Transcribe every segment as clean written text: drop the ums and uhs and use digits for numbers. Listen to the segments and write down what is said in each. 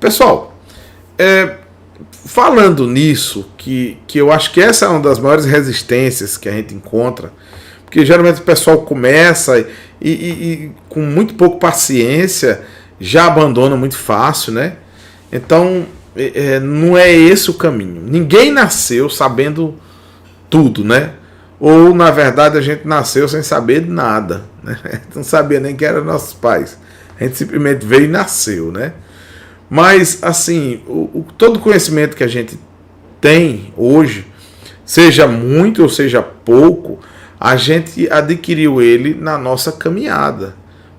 Pessoal, falando nisso, que eu acho que essa é uma das maiores resistências que a gente encontra, porque geralmente o pessoal começa e com muito pouco paciência já abandona muito fácil, né? Então, não é esse o caminho. Ninguém nasceu sabendo tudo, né? Ou, na verdade, a gente nasceu sem saber nada, né? Não sabia nem quem eram nossos pais. A gente simplesmente veio e nasceu, né? Mas, assim, todo conhecimento que a gente tem hoje, seja muito ou seja pouco, a gente adquiriu ele na nossa caminhada.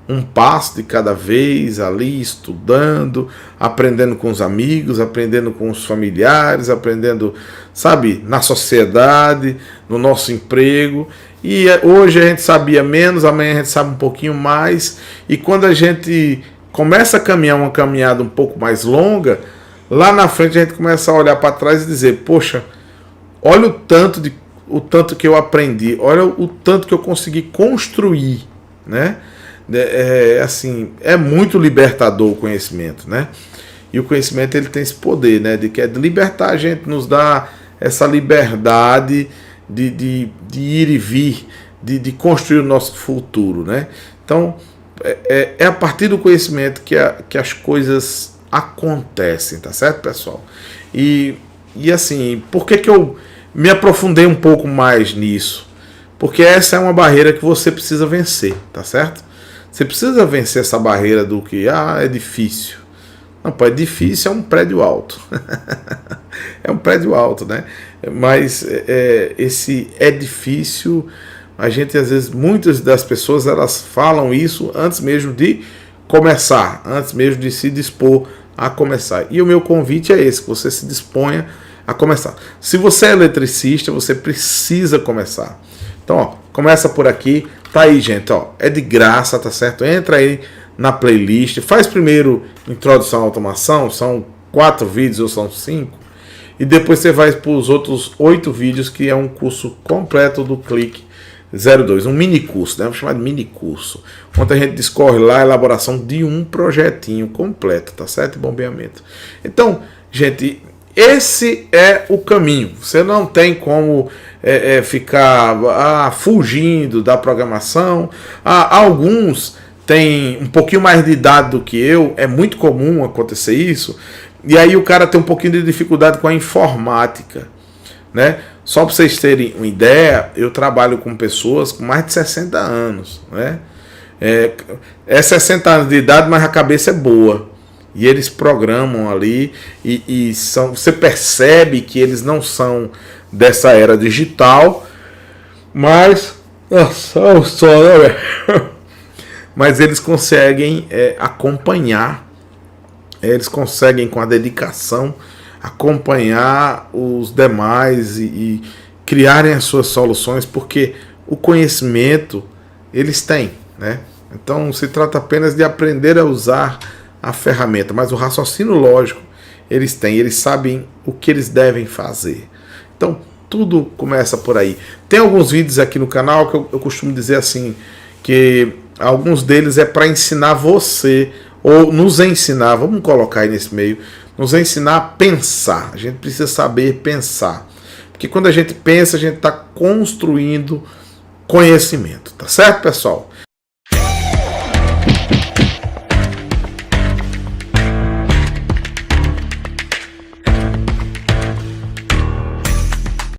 Um passo de cada vez, ali estudando, aprendendo com os amigos, aprendendo com os familiares, aprendendo, sabe, na sociedade, no nosso emprego. E hoje a gente sabia menos, amanhã a gente sabe um pouquinho mais. E quando a gente começa a caminhar uma caminhada um pouco mais longa, lá na frente a gente começa a olhar para trás e dizer, poxa, olha o tanto que eu aprendi, olha o tanto que eu consegui construir, né? Assim, é muito libertador o conhecimento, né? E o conhecimento ele tem esse poder, né? De libertar a gente, nos dá essa liberdade de ir e vir, de construir o nosso futuro, né? Então, é a partir do conhecimento que as coisas acontecem, tá certo, pessoal? E assim, por que eu me aprofundei um pouco mais nisso? Porque essa é uma barreira que você precisa vencer, tá certo? Você precisa vencer essa barreira do que, é difícil. Não, pô, é difícil, é um prédio alto. É um prédio alto, né? Mas esse é difícil, a gente às vezes, muitas das pessoas, elas falam isso antes mesmo de começar, antes mesmo de se dispor a começar. E o meu convite é esse, que você se disponha a começar. Se você é eletricista, você precisa começar. Então, ó, começa por aqui. Tá aí, gente, ó, é de graça, tá certo? Entra aí na playlist, faz primeiro Introdução à Automação, são 4 vídeos ou são 5, e depois você vai para os outros 8 vídeos, que é um curso completo do Clique 02, um mini curso, né? Vamos chamar de mini curso, onde a gente discorre lá a elaboração de um projetinho completo, tá certo? Bombeamento. Então, gente, esse é o caminho. Você não tem como ficar fugindo da programação. Alguns têm um pouquinho mais de idade do que eu, é muito comum acontecer isso, e aí o cara tem um pouquinho de dificuldade com a informática, né? Só para vocês terem uma ideia, eu trabalho com pessoas com mais de 60 anos, né? É 60 anos de idade, mas a cabeça é boa. E eles programam ali e você percebe que eles não são dessa era digital, mas mas eles conseguem acompanhar, eles conseguem com a dedicação acompanhar os demais e criarem as suas soluções, porque o conhecimento eles têm, né? Então se trata apenas de aprender a usar a ferramenta, mas o raciocínio lógico eles têm, eles sabem o que eles devem fazer. Então tudo começa por aí. Tem alguns vídeos aqui no canal que eu costumo dizer assim, que alguns deles é para ensinar você, ou nos ensinar, vamos colocar aí nesse meio, nos ensinar a pensar. A gente precisa saber pensar, porque quando a gente pensa, a gente está construindo conhecimento, tá certo, pessoal?